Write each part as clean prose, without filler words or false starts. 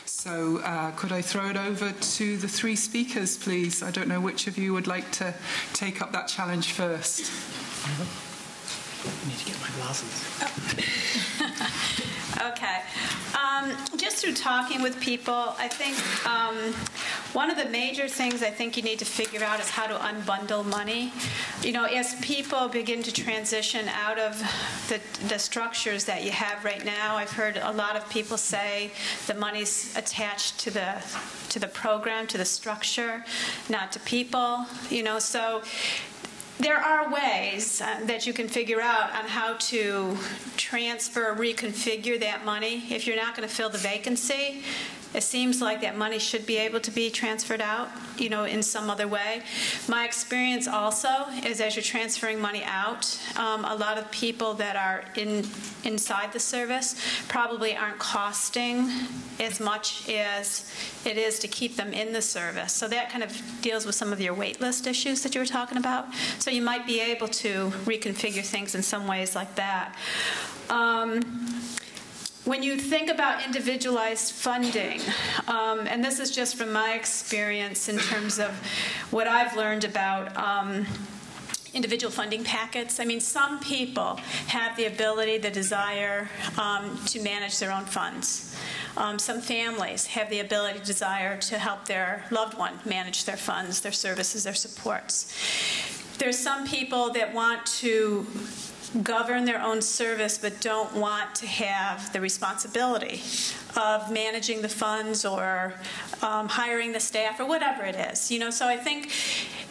So could I throw it over to the three speakers, please? I don't know which of you would like to take up that challenge first. I need to get my glasses. Okay. Just through talking with people, I think one of the major things I think you need to figure out is how to unbundle money. You know, as people begin to transition out of the structures that you have right now, I've heard a lot of people say the money's attached to the program, to the structure, not to people. You know, so there are ways that you can figure out on how to transfer, reconfigure that money. If you're not going to fill the vacancy, it seems like that money should be able to be transferred out, you know, in some other way. My experience also is as you're transferring money out, a lot of people that are inside the service probably aren't costing as much as it is to keep them in the service. So that kind of deals with some of your wait list issues that you were talking about. So you might be able to reconfigure things in some ways like that. When you think about individualized funding, and this is just from my experience in terms of what I've learned about individual funding packets. I mean, some people have the ability, the desire to manage their own funds. Some families have the ability, desire to help their loved one manage their funds, their services, their supports. There's some people that want to govern their own service but don't want to have the responsibility of managing the funds or hiring the staff or whatever it is. You know, so I think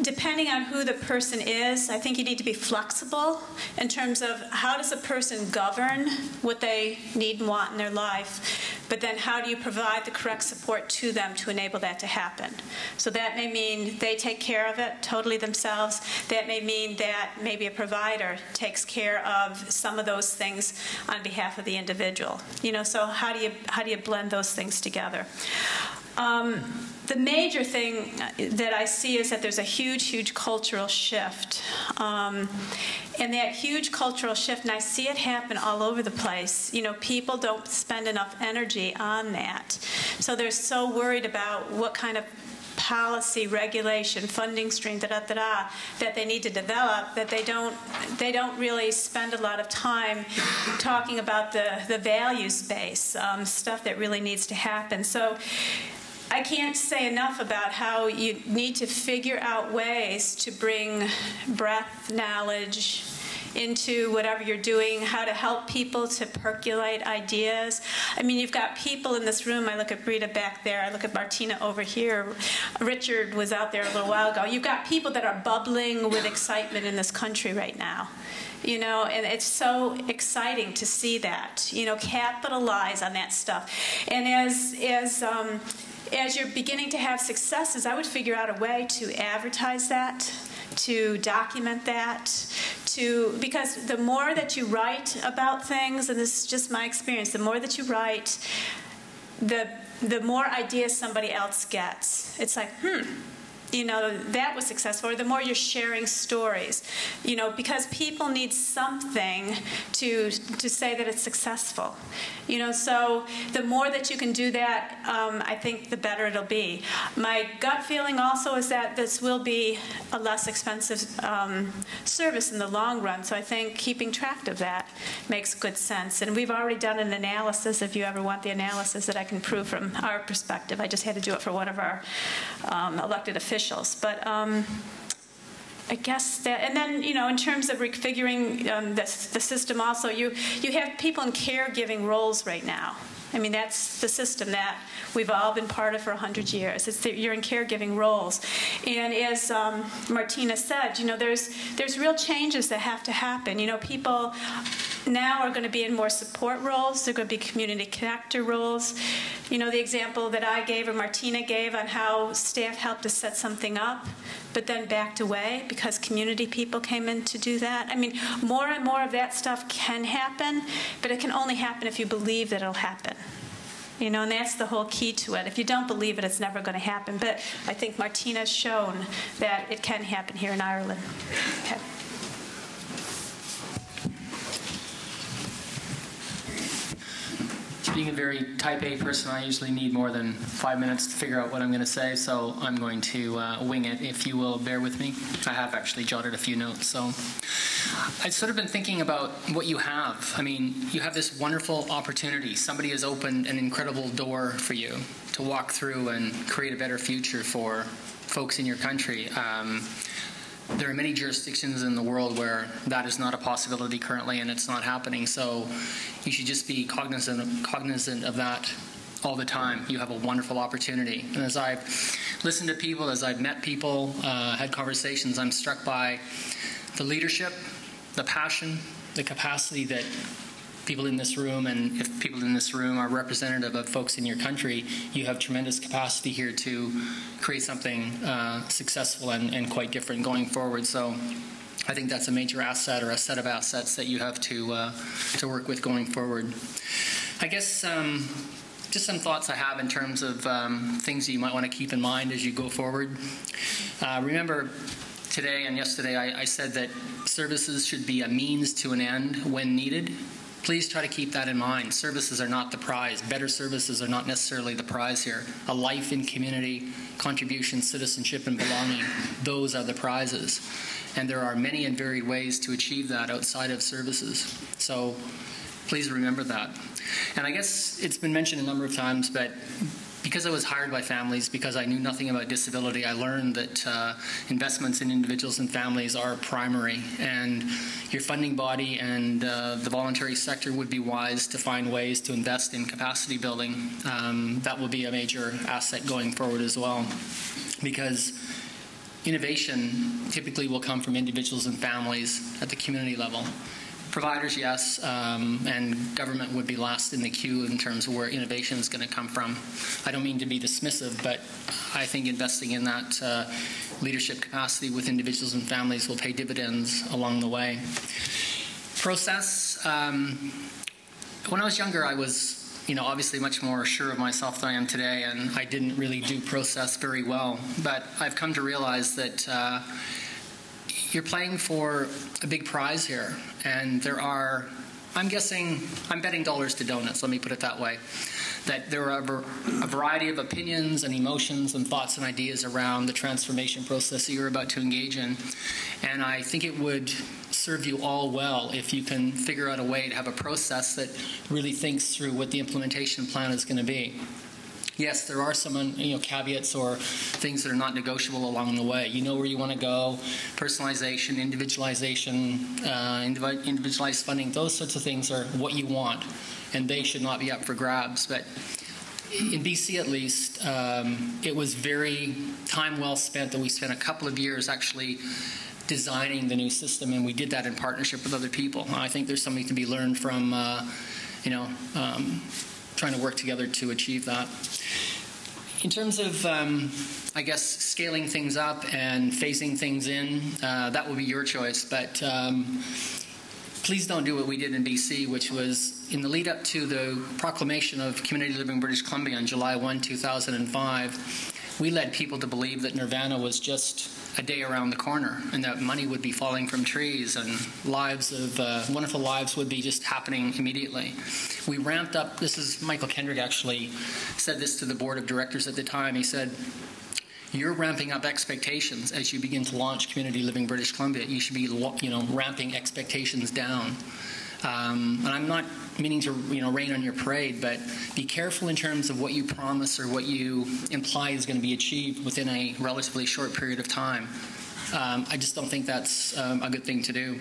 depending on who the person is, I think you need to be flexible in terms of how does a person govern what they need and want in their life, but then how do you provide the correct support to them to enable that to happen. So that may mean they take care of it totally themselves. That may mean that maybe a provider takes care of some of those things on behalf of the individual. You know, so how do you blend those things together? The major thing that I see is that there's a huge cultural shift. And that huge cultural shift, and I see it happen all over the place, you know, people don't spend enough energy on that. So they're so worried about what kind of policy, regulation, funding stream, that they need to develop, that they don't really spend a lot of time talking about the values base, stuff that really needs to happen. So I can't say enough about how you need to figure out ways to bring breadth, knowledge into whatever you're doing, how to help people to percolate ideas. I mean, you've got people in this room. I look at Brita back there. I look at Martina over here. Richard was out there a little while ago. You've got people that are bubbling with excitement in this country right now. You know, and it's so exciting to see that. You know, capitalize on that stuff. And as you're beginning to have successes, I would figure out a way to advertise that, to document that, because the more that you write about things, and this is just my experience, the more that you write, the more ideas somebody else gets. It's like, you know, that was successful, or the more you're sharing stories, you know, because people need something to say that it's successful, you know, so the more that you can do that, I think the better it'll be. My gut feeling also is that this will be a less expensive service in the long run, so I think keeping track of that makes good sense, and we've already done an analysis, if you ever want the analysis that I can prove from our perspective. I just had to do it for one of our elected officials. But I guess that, and then, you know, in terms of refiguring the system also, you have people in caregiving roles right now. I mean, that's the system that we've all been part of for 100 years. It's that you're in caregiving roles. And as Martina said, you know, there's real changes that have to happen. You know, people now are going to be in more support roles. They're going to be community connector roles. You know, the example that I gave or Martina gave on how staff helped to set something up, but then backed away because community people came in to do that. I mean, more and more of that stuff can happen, but it can only happen if you believe that it'll happen. You know, and that's the whole key to it. If you don't believe it, it's never going to happen. But I think Martina's shown that it can happen here in Ireland. Okay. being a very type A person, I usually need more than 5 minutes to figure out what I'm going to say, so I'm going to wing it, if you will bear with me. I have actually jotted a few notes. So I've sort of been thinking about what you have. I mean, you have this wonderful opportunity. Somebody has opened an incredible door for you to walk through and create a better future for folks in your country. There are many jurisdictions in the world where that is not a possibility currently, and it's not happening. So you should just be cognizant of that all the time. You have a wonderful opportunity. And as I've listened to people, as I've met people, had conversations, I'm struck by the leadership, the passion, the capacity that people in this room, and if people in this room are representative of folks in your country, you have tremendous capacity here to create something successful and quite different going forward. So I think that's a major asset, or a set of assets that you have to work with going forward. I guess just some thoughts I have in terms of things that you might want to keep in mind as you go forward. Remember, today and yesterday I said that services should be a means to an end when needed. Please try to keep that in mind. Services are not the prize. Better services are not necessarily the prize here. A life in community, contribution, citizenship, and belonging, those are the prizes. And there are many and varied ways to achieve that outside of services. So please remember that. And I guess it's been mentioned a number of times, but because I was hired by families, because I knew nothing about disability, I learned that investments in individuals and families are primary, and your funding body and the voluntary sector would be wise to find ways to invest in capacity building. That will be a major asset going forward as well, because innovation typically will come from individuals and families at the community level. Providers, yes, and government would be last in the queue in terms of where innovation is going to come from. I don't mean to be dismissive, but I think investing in that leadership capacity with individuals and families will pay dividends along the way. Process. When I was younger, I was, obviously much more sure of myself than I am today, and I didn't really do process very well. But I've come to realize that you're playing for a big prize here, and there are, I'm betting dollars to donuts, let me put it that way, that there are a variety of opinions and emotions and thoughts and ideas around the transformation process that you're about to engage in. And I think it would serve you all well if you can figure out a way to have a process that really thinks through what the implementation plan is going to be. Yes, there are some caveats or things that are not negotiable along the way. You know where you want to go, personalization, individualization, individualized funding, those sorts of things are what you want, and they should not be up for grabs. But in BC at least, it was very time well spent that we spent a couple of years actually designing the new system, and we did that in partnership with other people. I think there's something to be learned from, trying to work together to achieve that. In terms of, I guess, scaling things up and phasing things in, that will be your choice. But please don't do what we did in BC, which was in the lead up to the proclamation of Community Living British Columbia on July 1, 2005, we led people to believe that Nirvana was just a day around the corner, and that money would be falling from trees, and wonderful lives would be just happening immediately. We ramped up. This is Michael Kendrick actually said this to the board of directors at the time. He said, "You're ramping up expectations as you begin to launch Community Living British Columbia. You should be, ramping expectations down." And I'm not meaning to, rain on your parade, but be careful in terms of what you promise or what you imply is going to be achieved within a relatively short period of time. I just don't think that's a good thing to do.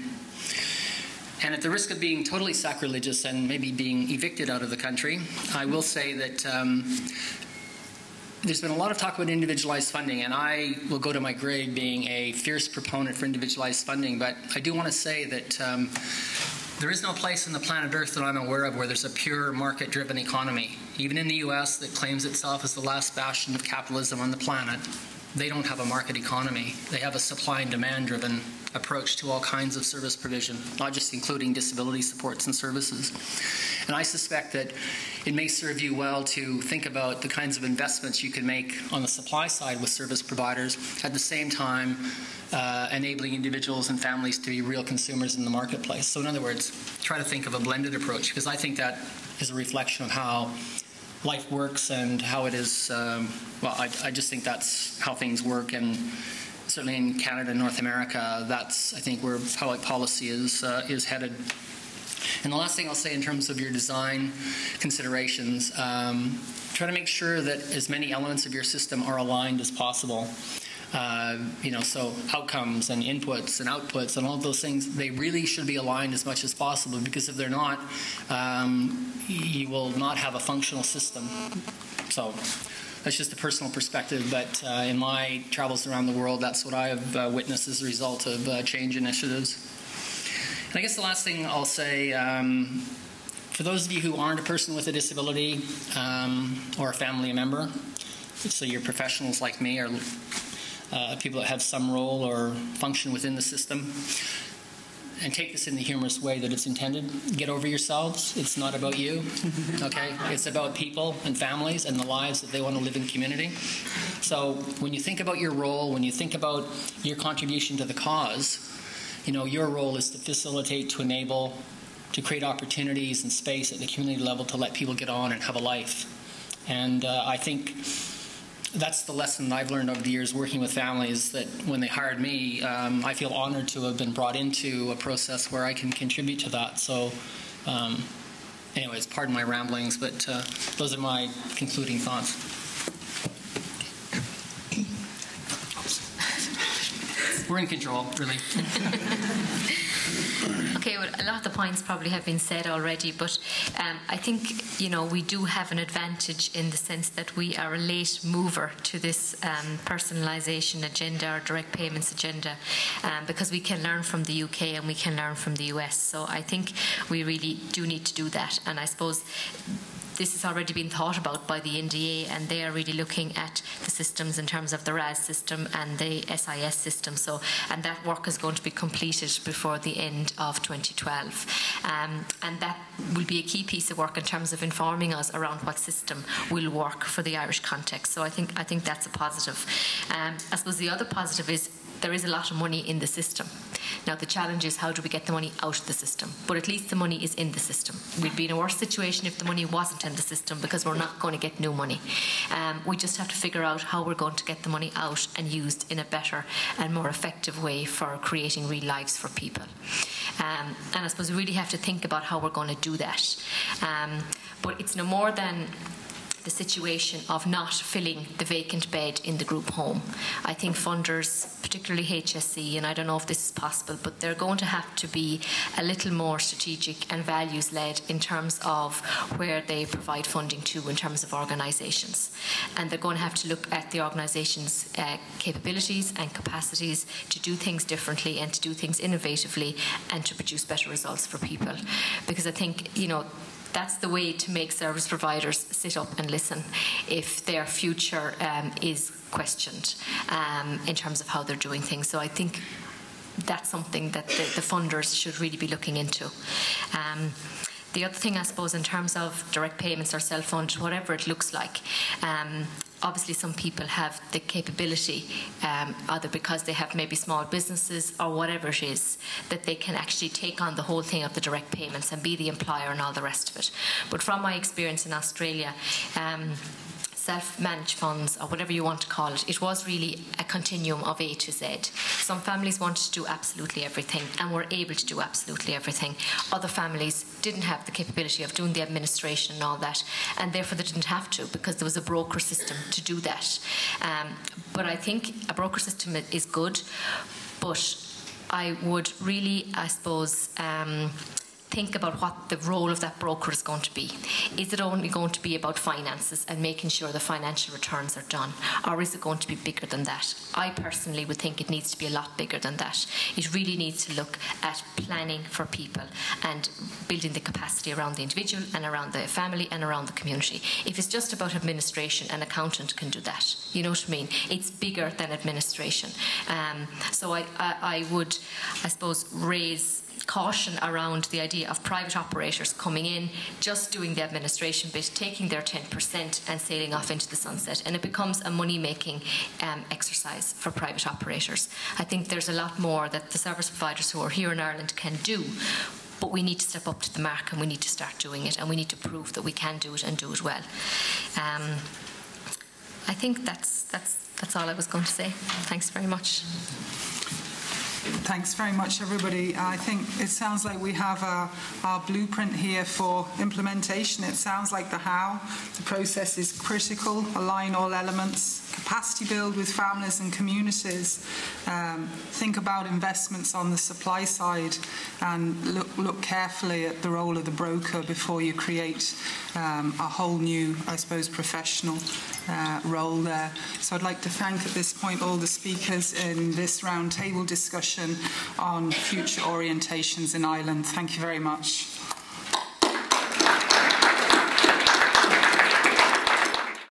And at the risk of being totally sacrilegious and maybe being evicted out of the country, I will say that there's been a lot of talk about individualized funding, and I will go to my grave being a fierce proponent for individualized funding, but I do want to say that there is no place on the planet Earth that I'm aware of where there's a pure market-driven economy. Even in the U.S. that claims itself as the last bastion of capitalism on the planet, they don't have a market economy. They have a supply and demand-driven approach to all kinds of service provision, not just including disability supports and services. And I suspect that it may serve you well to think about the kinds of investments you can make on the supply side with service providers, at the same time enabling individuals and families to be real consumers in the marketplace. So in other words, try to think of a blended approach, because I think that is a reflection of how life works and how it is, I just think that's how things work, and certainly in Canada and North America, that's, I think, where public policy is headed. And the last thing I'll say in terms of your design considerations, try to make sure that as many elements of your system are aligned as possible. So outcomes and inputs and outputs and all of those things, they really should be aligned as much as possible, because if they're not, you will not have a functional system. So that's just a personal perspective, but in my travels around the world, that's what I have witnessed as a result of change initiatives. And I guess the last thing I'll say, for those of you who aren't a person with a disability or a family member, so you're professionals like me, or people that have some role or function within the system, and take this in the humorous way that it's intended. Get over yourselves. It's not about you, okay? It's about people and families and the lives that they want to live in community. So when you think about your role, when you think about your contribution to the cause, your role is to facilitate, to enable, to create opportunities and space at the community level to let people get on and have a life. And I think that's the lesson that I've learned over the years working with families, that when they hired me, I feel honored to have been brought into a process where I can contribute to that. So anyways, pardon my ramblings, but those are my concluding thoughts. We're in control, really. Okay, well, a lot of the points probably have been said already, but I think, we do have an advantage in the sense that we are a late mover to this personalisation agenda or direct payments agenda, because we can learn from the UK and we can learn from the US. So I think we really do need to do that. And I suppose this has already been thought about by the NDA, and they are really looking at the systems in terms of the RAS system and the SIS system. And that work is going to be completed before the end of 2012. And that will be a key piece of work in terms of informing us around what system will work for the Irish context. So I think that's a positive. I suppose the other positive is there is a lot of money in the system. Now, the challenge is, how do we get the money out of the system? But at least the money is in the system. We'd be in a worse situation if the money wasn't in the system, because we're not going to get new money. We just have to figure out how we're going to get the money out and used in a better and more effective way for creating real lives for people. And I suppose we really have to think about how we're going to do that. But it's no more than the situation of not filling the vacant bed in the group home. I think funders, particularly HSE, and I don't know if this is possible, but they're going to have to be a little more strategic and values-led in terms of where they provide funding to in terms of organisations. And they're going to have to look at the organisations' capabilities and capacities to do things differently and to do things innovatively and to produce better results for people. Because I think, that's the way to make service providers sit up and listen if their future is questioned in terms of how they're doing things. So I think that's something that the funders should really be looking into. The other thing, I suppose, in terms of direct payments or self-funded, whatever it looks like, obviously some people have the capability, either because they have maybe small businesses or whatever it is, that they can actually take on the whole thing of the direct payments and be the employer and all the rest of it. But from my experience in Australia, self-managed funds, or whatever you want to call it, it was really a continuum of A to Z. Some families wanted to do absolutely everything and were able to do absolutely everything. Other families didn't have the capability of doing the administration and all that, and therefore they didn't have to, because there was a broker system to do that. But I think a broker system is good, but I would really, I suppose, think about what the role of that broker is going to be. Is it only going to be about finances and making sure the financial returns are done, or is it going to be bigger than that? I personally would think it needs to be a lot bigger than that. It really needs to look at planning for people and building the capacity around the individual and around the family and around the community. If it's just about administration, an accountant can do that. You know what I mean? It's bigger than administration. So I would, I suppose, raise caution around the idea of private operators coming in, just doing the administration bit, taking their 10% and sailing off into the sunset, and it becomes a money-making exercise for private operators. I think there's a lot more that the service providers who are here in Ireland can do, but we need to step up to the mark and we need to start doing it, and we need to prove that we can do it and do it well. I think that's all I was going to say. Thanks very much. Thanks very much, everybody. I think it sounds like we have our blueprint here for implementation. It sounds like the how. The process is critical. Align all elements. Capacity build with families and communities. Think about investments on the supply side, and look carefully at the role of the broker before you create a whole new, I suppose, professional role there. So I'd like to thank at this point all the speakers in this round table discussion on future orientations in Ireland. Thank you very much.